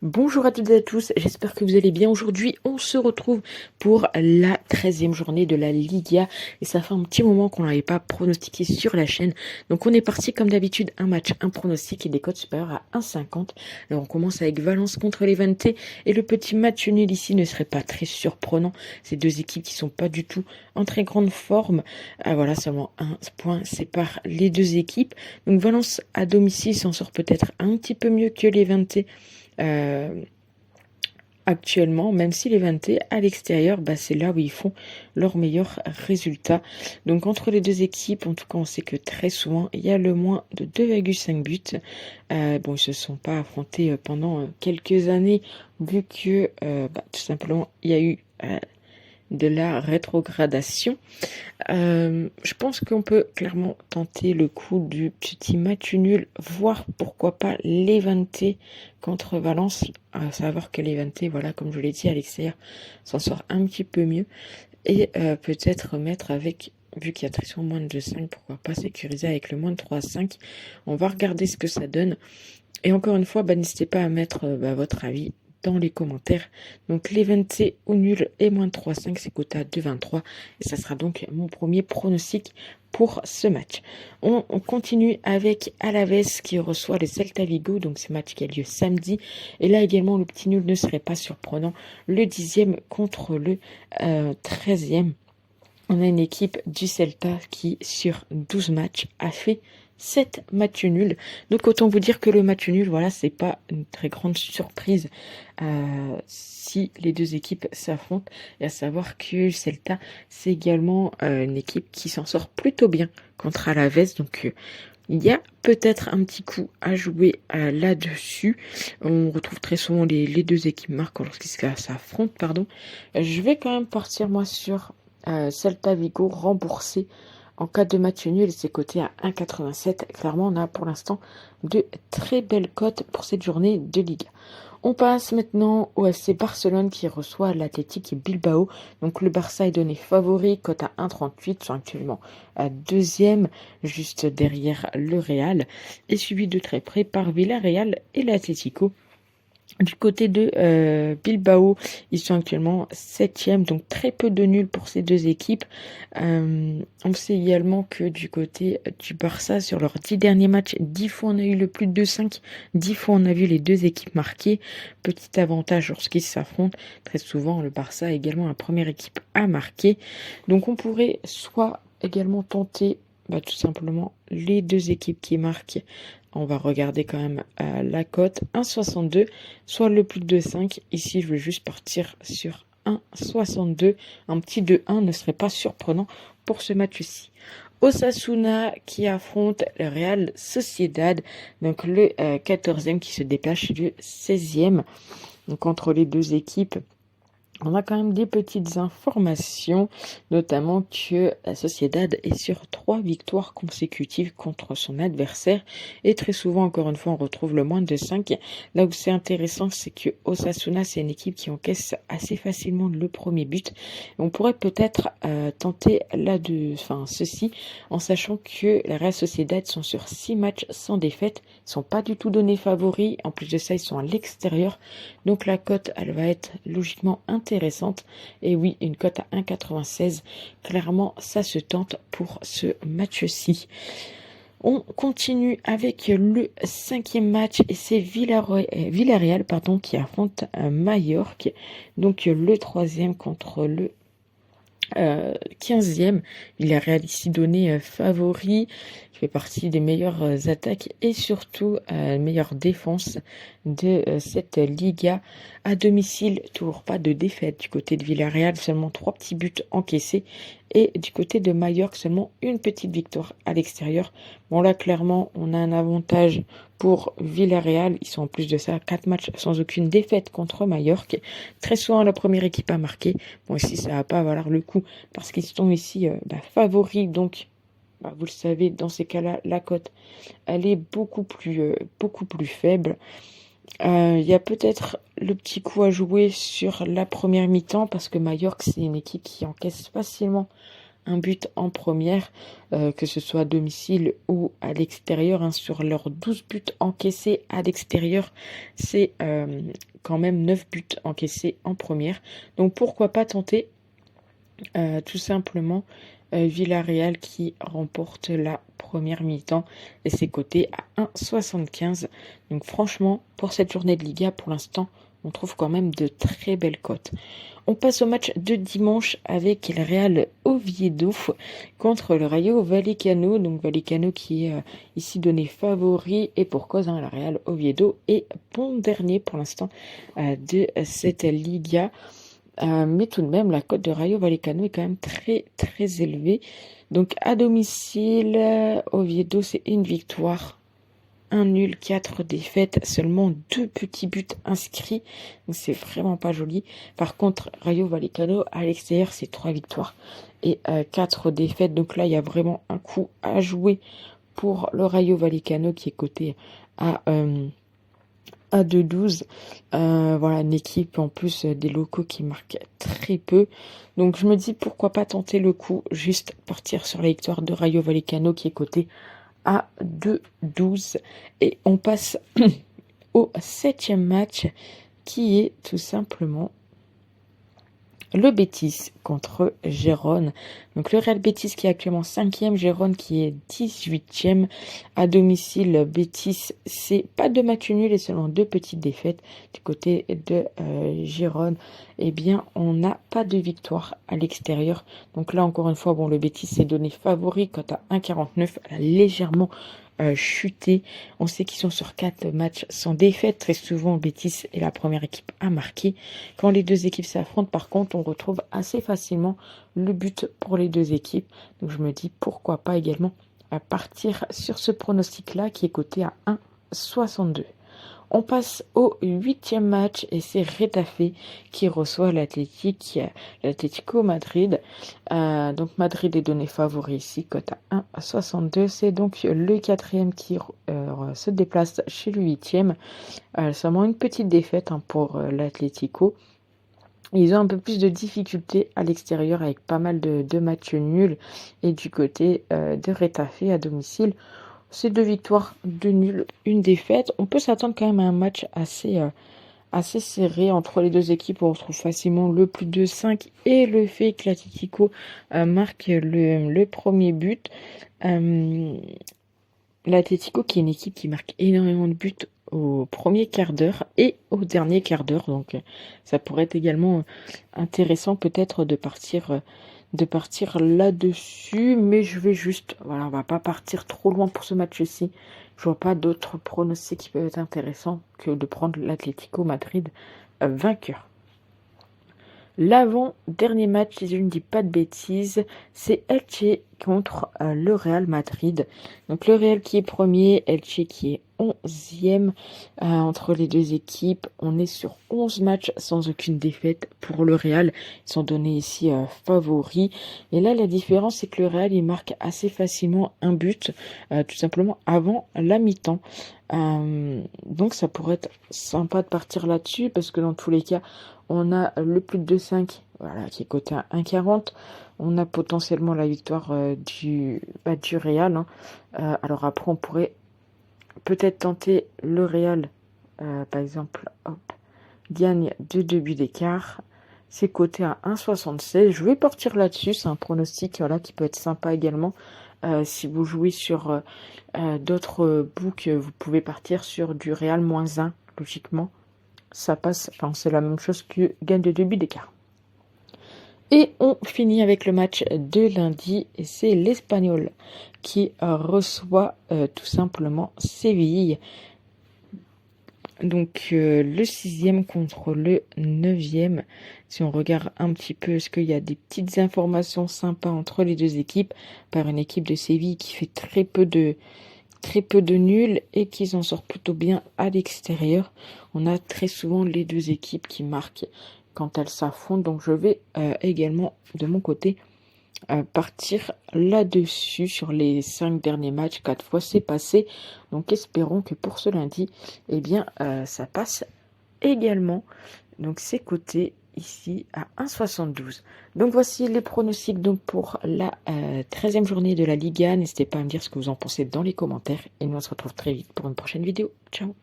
Bonjour à toutes et à tous, j'espère que vous allez bien. Aujourd'hui, on se retrouve pour la 13e journée de la Liga et ça fait un petit moment qu'on n'avait pas pronostiqué sur la chaîne. Donc on est parti comme d'habitude, un match, un pronostic et des cotes supérieures à 1,50. Alors on commence avec Valence contre Levante et le petit match nul ici ne serait pas très surprenant. Ces deux équipes qui sont pas du tout en très grande forme. Voilà, seulement un point sépare les deux équipes. Donc Valence à domicile s'en sort peut-être un petit peu mieux que Levante. Actuellement, même si les Levante à l'extérieur, c'est là où ils font leurs meilleurs résultats. Donc entre les deux équipes, en tout cas on sait que très souvent il y a le moins de 2,5 buts. Ils se sont pas affrontés pendant quelques années vu que tout simplement il y a eu de la rétrogradation. Je pense qu'on peut clairement tenter le coup du petit match nul, voire pourquoi pas Levante contre Valence. À savoir que Levante, voilà, comme je l'ai dit, à l'extérieur, s'en sort un petit peu mieux. Et peut-être mettre avec, vu qu'il y a très souvent moins de 5, pourquoi pas sécuriser avec le moins de 3,5. On va regarder ce que ça donne. Et encore une fois, n'hésitez pas à mettre votre avis dans les commentaires. Donc Levante au nul et moins de 3,5, c'est coté à 2,23 et ça sera donc mon premier pronostic pour ce match. On continue avec Alaves qui reçoit le Celta Vigo, donc ce match qui a lieu samedi. Et là également le petit nul ne serait pas surprenant. Le 10e contre le 13e. On a une équipe du Celta qui sur 12 matchs a fait 7 matchs nuls. Donc autant vous dire que le match nul, voilà, c'est pas une très grande surprise si les deux équipes s'affrontent. Et à savoir que Celta, c'est également une équipe qui s'en sort plutôt bien contre Alaves. Donc il y a peut-être un petit coup à jouer là-dessus. On retrouve très souvent les deux équipes marquent lorsqu'ils s'affrontent. Je vais quand même partir moi sur Celta Vigo remboursé en cas de match nul, c'est coté à 1,87. Clairement, on a pour l'instant de très belles cotes pour cette journée de Liga. On passe maintenant au FC Barcelone qui reçoit l'Athletic Bilbao. Donc le Barça est donné favori, cote à 1,38, sont actuellement à deuxième, juste derrière le Real, et suivi de très près par Villarreal et l'Atlético. Du côté de Bilbao, ils sont actuellement 7e, donc très peu de nuls pour ces deux équipes. On sait également que du côté du Barça, sur leurs 10 derniers matchs, 10 fois on a eu le plus de 5, 10 fois on a vu les deux équipes marquer. Petit avantage lorsqu'ils s'affrontent, très souvent le Barça a également la première équipe à marquer. Donc on pourrait soit également tenter tout simplement les deux équipes qui marquent. On va regarder quand même la cote 1,62, soit le plus de 5. Ici, je vais juste partir sur 1,62. Un petit 2-1 ne serait pas surprenant pour ce match-ci. Osasuna qui affronte le Real Sociedad, donc le 14e qui se déplace le 16e. Donc entre les deux équipes, on a quand même des petites informations, notamment que la Sociedad est sur 3 victoires consécutives contre son adversaire. Et très souvent, encore une fois, on retrouve le moins de 5. Là où c'est intéressant, c'est que Osasuna, c'est une équipe qui encaisse assez facilement le premier but. On pourrait peut-être tenter ceci, en sachant que la Real Sociedad sont sur 6 matchs sans défaite. Ils sont pas du tout donnés favoris. En plus de ça, ils sont à l'extérieur. Donc la cote, elle va être logiquement intéressante. Et oui, une cote à 1,96. Clairement, ça se tente pour ce match-ci. On continue avec le 5e match et c'est Villarreal qui affronte Majorque. Donc le 3e contre le 15e. Villarreal ici donné favori. Il fait partie des meilleures attaques et surtout meilleure défense de cette Liga. À domicile, toujours pas de défaite du côté de Villarreal, seulement 3 petits buts encaissés. Et du côté de Majorque, seulement une petite victoire à l'extérieur. Bon là, clairement, on a un avantage pour Villarreal. Ils sont en plus de ça 4 matchs sans aucune défaite contre Majorque. Très souvent, la première équipe a marqué. Bon, ici, ça va pas valoir le coup parce qu'ils sont ici favoris. Donc, vous le savez, dans ces cas-là, la cote, elle est beaucoup plus faible. Il y a peut-être le petit coup à jouer sur la première mi-temps parce que Majorque, c'est une équipe qui encaisse facilement un but en première, que ce soit à domicile ou à l'extérieur, hein. Sur leurs 12 buts encaissés à l'extérieur, c'est quand même 9 buts encaissés en première. Donc pourquoi pas tenter tout simplement Villarreal qui remporte la première mi-temps et c'est coté à 1,75. Donc franchement, pour cette journée de Liga, pour l'instant, on trouve quand même de très belles cotes. On passe au match de dimanche avec le Real Oviedo contre le Rayo Vallecano. Donc Vallecano qui est ici donné favori et pour cause, hein, le Real Oviedo est bon dernier pour l'instant de cette Liga. Mais tout de même, la cote de Rayo Vallecano est quand même très très élevée. Donc à domicile, Oviedo c'est une victoire, un nul, 4 défaites, seulement 2 petits buts inscrits. Donc c'est vraiment pas joli. Par contre, Rayo Vallecano à l'extérieur c'est 3 victoires et 4 défaites. Donc là il y a vraiment un coup à jouer pour le Rayo Vallecano qui est coté à 2,12. Voilà, une équipe en plus des locaux qui marquent très peu. Donc je me dis pourquoi pas tenter le coup, juste partir sur la victoire de Rayo Vallecano qui est coté à 2,12. Et on passe au 7e match qui est tout simplement le Betis contre Gérone. Donc le Real Betis qui est actuellement 5e, Gérone qui est 18e. À domicile, Betis, c'est pas de match nul et seulement 2 petites défaites. Du côté de Gérone, eh bien, on n'a pas de victoire à l'extérieur. Donc là, encore une fois, bon, le Betis s'est donné favori quant à 1,49. Elle a légèrement chuté. On sait qu'ils sont sur 4 matchs sans défaite. Très souvent, Betis est la première équipe à marquer. Quand les deux équipes s'affrontent, par contre, on retrouve assez facilement le but pour les deux équipes. Donc je me dis pourquoi pas également partir sur ce pronostic-là qui est coté à 1,62. On passe au 8e match et c'est Retafe qui reçoit l'Atlético Madrid. Donc Madrid est donné favori ici, cote à 1,62. C'est donc le 4e qui se déplace chez le 8e. Seulement une petite défaite, hein, pour l'Atlético. Ils ont un peu plus de difficultés à l'extérieur avec pas mal de matchs nuls. Et du côté de Retafe à domicile, c'est 2 victoires, 2 nuls, une défaite. On peut s'attendre quand même à un match assez serré entre les deux équipes. On retrouve facilement le plus de 5 et le fait que l'Atlético marque le premier but. L'Atlético qui est une équipe qui marque énormément de buts au premier quart d'heure et au dernier quart d'heure. Donc ça pourrait être également intéressant peut-être de partir là-dessus. Mais je vais juste, voilà, on va pas partir trop loin pour ce match-ci. Je vois pas d'autres pronostics qui peuvent être intéressants que de prendre l'Atlético Madrid vainqueur. L'avant-dernier match, si je ne dis pas de bêtises, c'est Elche contre le Real Madrid. Donc le Real qui est premier, Elche qui est 11e. Entre les deux équipes, on est sur 11 matchs sans aucune défaite pour le Real. Ils sont donnés ici favoris. Et là, la différence, c'est que le Real, il marque assez facilement un but, tout simplement avant la mi-temps. Donc ça pourrait être sympa de partir là-dessus, parce que dans tous les cas, on a le plus de 5, voilà, qui est coté à 1,40. On a potentiellement la victoire du Real, hein. Alors après, on pourrait peut-être tenter le Real, par exemple, gagne de 2 buts d'écart. C'est coté à 1,76. Je vais partir là-dessus. C'est un pronostic, voilà, qui peut être sympa également. Si vous jouez sur d'autres books, vous pouvez partir sur du Real -1, logiquement. Ça passe, enfin c'est la même chose que gagne de 2 buts d'écart. Et on finit avec le match de lundi, et c'est l'Espagnol qui reçoit tout simplement Séville. Donc le 6e contre le 9e. Si on regarde un petit peu, est-ce qu'il y a des petites informations sympas entre les deux équipes, par une équipe de Séville qui fait très peu de nuls et qui s'en sort plutôt bien à l'extérieur. On a très souvent les deux équipes qui marquent quand elles s'affrontent. Donc je vais également de mon côté partir là-dessus sur les 5 derniers matchs. 4 fois c'est passé. Donc espérons que pour ce lundi, eh bien ça passe également. Donc c'est coté ici à 1,72. Donc voici les pronostics donc pour la 13e journée de la Liga. N'hésitez pas à me dire ce que vous en pensez dans les commentaires. Et nous on se retrouve très vite pour une prochaine vidéo. Ciao!